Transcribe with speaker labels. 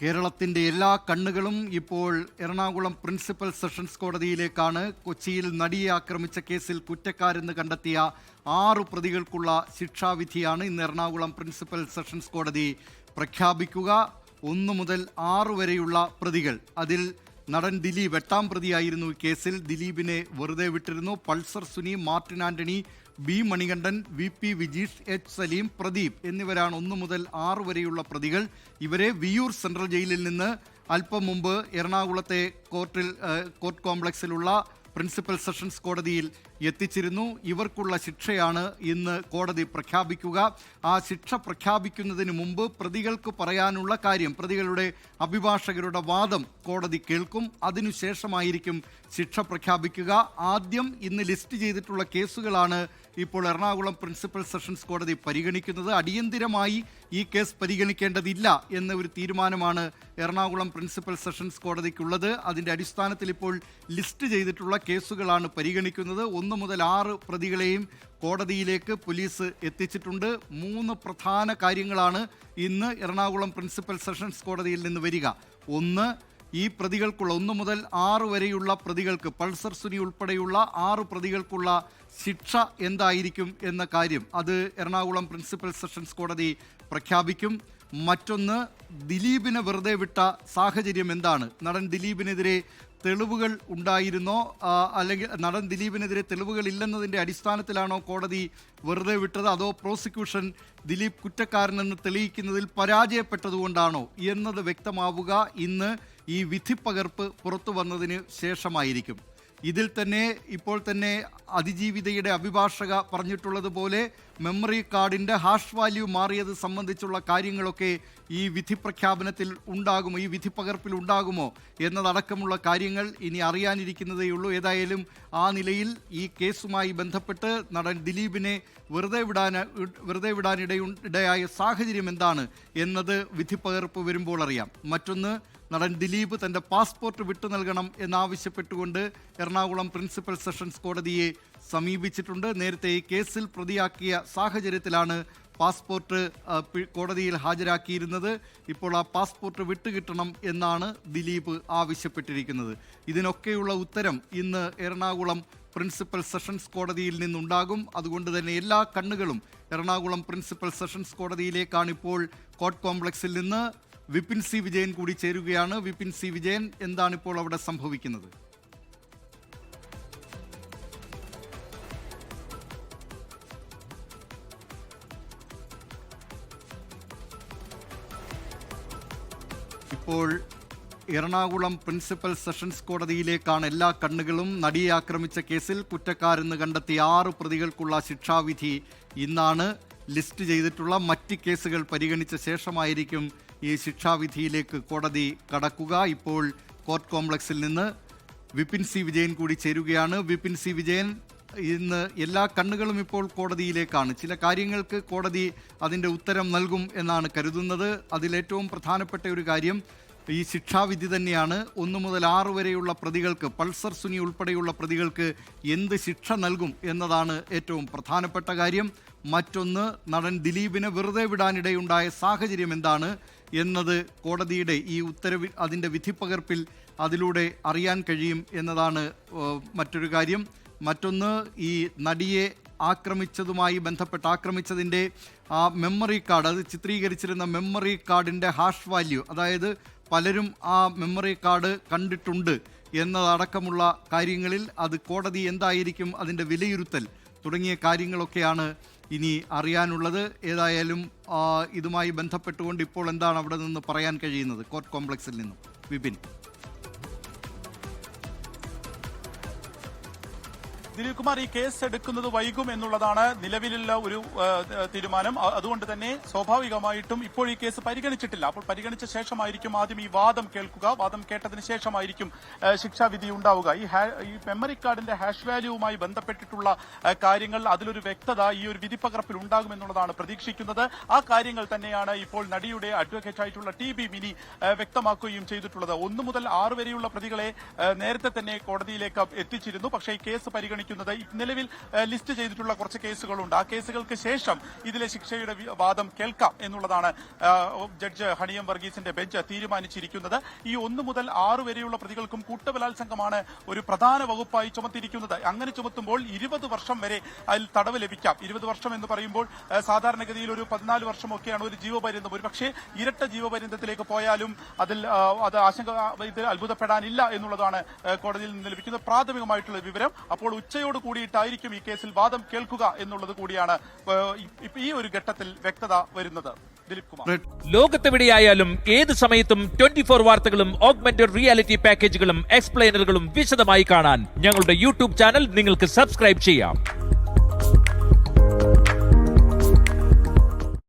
Speaker 1: കേരളത്തിന്റെ എല്ലാ കണ്ണുകളും ഇപ്പോൾ എറണാകുളം പ്രിൻസിപ്പൽ സെഷൻസ് കോടതിയിലേക്കാണ്. കൊച്ചിയിൽ നടിയെ ആക്രമിച്ച കേസിൽ കുറ്റക്കാരെന്ന് കണ്ടെത്തിയ 6 പ്രതികൾക്കുള്ള ശിക്ഷാവിധിയാണ് ഇന്ന് എറണാകുളം പ്രിൻസിപ്പൽ സെഷൻസ് കോടതി പ്രഖ്യാപിക്കുക. 1 മുതൽ 6 വരെയുള്ള പ്രതികൾ, അതിൽ നടൻ ദിലീപ് 8ാം പ്രതിയായിരുന്നു ഈ കേസിൽ. ദിലീപിനെ വെറുതെ വിട്ടിരുന്നു. Pulsar Suni, Martin Antony, B Manikandan, V P Vijeesh, H Saleem, Pradeep എന്നിവരാണ് 1 മുതൽ 6 വരെയുള്ള പ്രതികൾ. ഇവരെ വിയൂർ സെൻട്രൽ ജയിലിൽ നിന്ന് അല്പം മുമ്പ് എറണാകുളത്തെ കോർട്ട് കോംപ്ലക്സിലുള്ള പ്രിൻസിപ്പൽ സെഷൻസ് കോടതിയിൽ എത്തിച്ചിരുന്നു. ഇവർക്കുള്ള ശിക്ഷയാണ് ഇന്ന് കോടതി പ്രഖ്യാപിക്കുക. ആ ശിക്ഷ പ്രഖ്യാപിക്കുന്നതിന് മുമ്പ് പ്രതികൾക്ക് പറയാനുള്ള കാര്യം, പ്രതികളുടെ അഭിഭാഷകരുടെ വാദം കോടതി കേൾക്കും. അതിനുശേഷമായിരിക്കും ശിക്ഷ പ്രഖ്യാപിക്കുക. ആദ്യം ഇന്ന് ലിസ്റ്റ് ചെയ്തിട്ടുള്ള കേസുകളാണ് ഇപ്പോൾ എറണാകുളം പ്രിൻസിപ്പൽ സെഷൻസ് കോടതി പരിഗണിക്കുന്നത്. അടിയന്തിരമായി ഈ കേസ് പരിഗണിക്കേണ്ടതില്ല എന്ന ഒരു തീരുമാനമാണ് എറണാകുളം പ്രിൻസിപ്പൽ സെഷൻസ് കോടതിക്കുള്ളത്. അതിൻ്റെ അടിസ്ഥാനത്തിൽ ഇപ്പോൾ ലിസ്റ്റ് ചെയ്തിട്ടുള്ള കേസുകളാണ് പരിഗണിക്കുന്നത്. 1 മുതൽ 6 പ്രതികളെയും കോടതിയിലേക്ക് പോലീസ് എത്തിച്ചിട്ടുണ്ട്. 3 പ്രധാന കാര്യങ്ങളാണ് ഇന്ന് എറണാകുളം പ്രിൻസിപ്പൽ സെഷൻസ് കോടതിയിൽ നിന്ന് വരിക. ഒന്ന്, ഈ പ്രതികൾക്കുള്ള 1 മുതൽ 6 വരെയുള്ള പ്രതികൾക്ക്, പൾസർ സുനി ഉൾപ്പെടെയുള്ള 6 പ്രതികൾക്കുള്ള ശിക്ഷ എന്തായിരിക്കും എന്ന കാര്യം അത് എറണാകുളം പ്രിൻസിപ്പൽ സെഷൻസ് കോടതി പ്രഖ്യാപിക്കും. മറ്റൊന്ന്, ദിലീപിനെ വെറുതെ വിട്ട സാഹചര്യം എന്താണ്? നടൻ ദിലീപിനെതിരെ തെളിവുകൾ ഉണ്ടായിരുന്നോ, അല്ലെങ്കിൽ നടൻ ദിലീപിനെതിരെ തെളിവുകൾ ഇല്ലെന്നതിൻ്റെ അടിസ്ഥാനത്തിലാണോ കോടതി വെറുതെ വിട്ടത്, അതോ പ്രോസിക്യൂഷൻ ദിലീപ് കുറ്റക്കാരനെന്ന് തെളിയിക്കുന്നതിൽ പരാജയപ്പെട്ടതുകൊണ്ടാണോ എന്നത് വ്യക്തമാവുക ഇന്ന് ഈ വിധിപ്പകർപ്പ് പുറത്തു വന്നതിന് ശേഷമായിരിക്കും. ഇതിൽ തന്നെ ഇപ്പോൾ തന്നെ അതിജീവിതയുടെ അഭിഭാഷക പറഞ്ഞിട്ടുള്ളതുപോലെ മെമ്മറി കാർഡിൻ്റെ ഹാഷ് വാല്യൂ മാറിയത് സംബന്ധിച്ചുള്ള കാര്യങ്ങളൊക്കെ ഈ വിധി പ്രഖ്യാപനത്തിൽ ഉണ്ടാകുമോ, ഈ വിധിപ്പകർപ്പിൽ ഉണ്ടാകുമോ എന്നതടക്കമുള്ള കാര്യങ്ങൾ ഇനി അറിയാനിരിക്കുന്നതേയുള്ളൂ. ഏതായാലും ആ നിലയിൽ ഈ കേസുമായി ബന്ധപ്പെട്ട് നടൻ ദിലീപിനെ വെറുതെ വിടാനിടയായ സാഹചര്യം എന്താണ് എന്നത് വിധിപ്പകർപ്പ് വരുമ്പോൾ അറിയാം. മറ്റൊന്ന്, നടൻ ദിലീപ് തൻ്റെ പാസ്പോർട്ട് വിട്ടു നൽകണം എന്നാവശ്യപ്പെട്ടുകൊണ്ട് എറണാകുളം പ്രിൻസിപ്പൽ സെഷൻസ് കോടതിയെ സമീപിച്ചിട്ടുണ്ട്. നേരത്തെ ഈ കേസിൽ പ്രതിയാക്കിയ സാഹചര്യത്തിലാണ് പാസ്പോർട്ട് കോടതിയിൽ ഹാജരാക്കിയിരുന്നത്. ഇപ്പോൾ ആ പാസ്പോർട്ട് വിട്ടുകിട്ടണം എന്നാണ് ദിലീപ് ആവശ്യപ്പെട്ടിരിക്കുന്നത്. ഇതിനൊക്കെയുള്ള ഉത്തരം ഇന്ന് എറണാകുളം പ്രിൻസിപ്പൽ സെഷൻസ് കോടതിയിൽ നിന്നുണ്ടാകും. അതുകൊണ്ട് തന്നെ എല്ലാ കണ്ണുകളും എറണാകുളം പ്രിൻസിപ്പൽ സെഷൻസ് കോടതിയിലേക്കാണ്. ഇപ്പോൾ കോർട്ട് കോംപ്ലക്സിൽ നിന്ന് വിപിൻ സി വിജയൻ കൂടി ചേരുകയാണ്. വിപിൻ സി വിജയൻ, എന്താണ് ഇപ്പോൾ അവിടെ സംഭവിക്കുന്നത്? ഇപ്പോൾ എറണാകുളം പ്രിൻസിപ്പൽ സെഷൻസ് കോടതിയിലേക്കാണ് എല്ലാ കണ്ണുകളും. നടിയെ ആക്രമിച്ച കേസിൽ കുറ്റക്കാരെന്ന് കണ്ടെത്തിയ 6 പ്രതികൾക്കുള്ള ശിക്ഷാവിധി ഇന്നാണ്. ലിസ്റ്റ് ചെയ്തിട്ടുള്ള മറ്റ് കേസുകൾ പരിഗണിച്ച ശേഷമായിരിക്കും ഈ ശിക്ഷാവിധിയിലേക്ക് കോടതി കടക്കുക. ഇപ്പോൾ കോർട്ട് കോംപ്ലക്സിൽ നിന്ന് വിപിൻ സി വിജയൻ കൂടി ചേരുകയാണ്. വിപിൻ സി വിജയൻ, ഇന്ന് എല്ലാ കണ്ണുകളും ഇപ്പോൾ കോടതിയിലേക്കാണ്. ചില കാര്യങ്ങൾക്ക് കോടതി അതിൻ്റെ ഉത്തരം നൽകും എന്നാണ് കരുതുന്നത്. അതിലേറ്റവും പ്രധാനപ്പെട്ട ഒരു കാര്യം ഈ ശിക്ഷാവിധി തന്നെയാണ്. 1 മുതൽ 6 വരെയുള്ള പ്രതികൾക്ക്, പൾസർ സുനി ഉൾപ്പെടെയുള്ള പ്രതികൾക്ക് എന്ത് ശിക്ഷ നൽകും എന്നതാണ് ഏറ്റവും പ്രധാനപ്പെട്ട കാര്യം. മറ്റൊന്ന്, നടൻ ദിലീപിനെ വെറുതെ വിടാനിടയുണ്ടായ സാഹചര്യം എന്താണ് എന്നത് കോടതിയുടെ ഈ ഉത്തരവിൽ, അതിൻ്റെ വിധിപ്പകർപ്പിൽ അതിലൂടെ അറിയാൻ കഴിയും എന്നതാണ് മറ്റൊരു കാര്യം. മറ്റൊന്ന്, ഈ നടിയെ ആക്രമിച്ചതുമായി ബന്ധപ്പെട്ട് ആക്രമിച്ചതിൻ്റെ ആ മെമ്മറി കാർഡ്, അത് ചിത്രീകരിച്ചിരുന്ന മെമ്മറി കാർഡിൻ്റെ ഹാഷ് വാല്യൂ, അതായത് പലരും ആ മെമ്മറി കാർഡ് കണ്ടിട്ടുണ്ട് എന്നതടക്കമുള്ള കാര്യങ്ങളിൽ അത് കോടതി എന്തായിരിക്കും അതിൻ്റെ വിലയിരുത്തൽ തുടങ്ങിയ കാര്യങ്ങളൊക്കെയാണ് ഇനി അറിയാനുള്ളത്. ഏതായാലും ഇതുമായി ബന്ധപ്പെട്ടുകൊണ്ട് ഇപ്പോൾ എന്താണ് അവിടെ നിന്ന് പറയാൻ കഴിയുന്നത് കോർട്ട് കോംപ്ലക്സിൽ നിന്നും? വിപിൻ.
Speaker 2: ദിലീപ് കുമാർ, ഈ കേസ് എടുക്കുന്നത് വൈകും എന്നുള്ളതാണ് നിലവിലുള്ള ഒരു തീരുമാനം. അതുകൊണ്ട് തന്നെ സ്വാഭാവികമായിട്ടും ഇപ്പോൾ ഈ കേസ് പരിഗണിച്ചിട്ടില്ല. അപ്പോൾ പരിഗണിച്ച ശേഷമായിരിക്കും ആദ്യം ഈ വാദം കേൾക്കുക. വാദം കേട്ടതിന് ശേഷമായിരിക്കും ശിക്ഷാവിധി ഉണ്ടാവുക. ഈ മെമ്മറി കാർഡിന്റെ ഹാഷ് വാല്യൂവുമായി ബന്ധപ്പെട്ടിട്ടുള്ള കാര്യങ്ങൾ, അതിലൊരു വ്യക്തത ഈ ഒരു വിധിപ്പകർപ്പിൽ ഉണ്ടാകുമെന്നുള്ളതാണ് പ്രതീക്ഷിക്കുന്നത്. ആ കാര്യങ്ങൾ തന്നെയാണ് ഇപ്പോൾ നടിയുടെ അഡ്വക്കേറ്റ് ആയിട്ടുള്ള ടി ബി മിനി വ്യക്തമാക്കുകയും ചെയ്തിട്ടുള്ളത്. 1 മുതൽ 6 വരെയുള്ള പ്രതികളെ നേരത്തെ തന്നെ കോടതിയിലേക്ക് എത്തിച്ചിരുന്നു. പക്ഷേ ഈ കേസ് പരിഗണിക്കുന്നത് ചോദിക്കുന്നത് നിലവിൽ ലിസ്റ്റ് ചെയ്തിട്ടുള്ള കുറച്ച് കേസുകളുണ്ട്. ആ കേസുകൾക്ക് ശേഷം ഇതിലെ ശിക്ഷയുടെ വാദം കേൾക്കാം എന്നുള്ളതാണ് ജഡ്ജ് ഹണിയം വർഗീസിന്റെ ബെഞ്ച് തീരുമാനിച്ചിരിക്കുന്നത്. ഈ 1 മുതൽ 6 വരെയുള്ള പ്രതികൾക്കും കൂട്ടബലാത്സംഗമാണ് ഒരു പ്രധാന വകുപ്പായി ചുമത്തിയിരിക്കുന്നത്. അങ്ങനെ ചുമത്തുമ്പോൾ 20 വർഷം വരെ അതിൽ തടവ് ലഭിക്കാം. 20 വർഷം എന്ന് പറയുമ്പോൾ സാധാരണഗതിയിൽ ഒരു 14 വർഷമൊക്കെയാണ് ഒരു ജീവപര്യന്തം. ഒരു പക്ഷേ ഇരട്ട ജീവപര്യന്തത്തിലേക്ക് പോയാലും അത് ഇതിൽ അത്ഭുതപ്പെടാനില്ല എന്നുള്ളതാണ് കോടതിയിൽ നിന്ന് ലഭിക്കുന്ന പ്രാഥമികമായിട്ടുള്ള വിവരം. അപ്പോൾ ഉച്ചയോട് കൂടിയിട്ടായിരിക്കും ഈ കേസിൽ വാദം കേൾക്കുക എന്നുള്ളത് കൂടിയാണ് ഈ ഒരു ഘട്ടത്തിൽ വ്യക്തത വരുന്നത്. ദിലീപ് കുമാർ.
Speaker 3: ലോകത്തെവിടെയായാലും ഏത് സമയത്തും 24 വാർത്തകളും ഓഗ്മെന്റഡ് റിയാലിറ്റി പാക്കേജുകളും എക്സ്പ്ലെയിനറുകളും വിശദമായി കാണാൻ ഞങ്ങളുടെ യൂട്യൂബ് ചാനൽ നിങ്ങൾക്ക് സബ്സ്ക്രൈബ് ചെയ്യാം.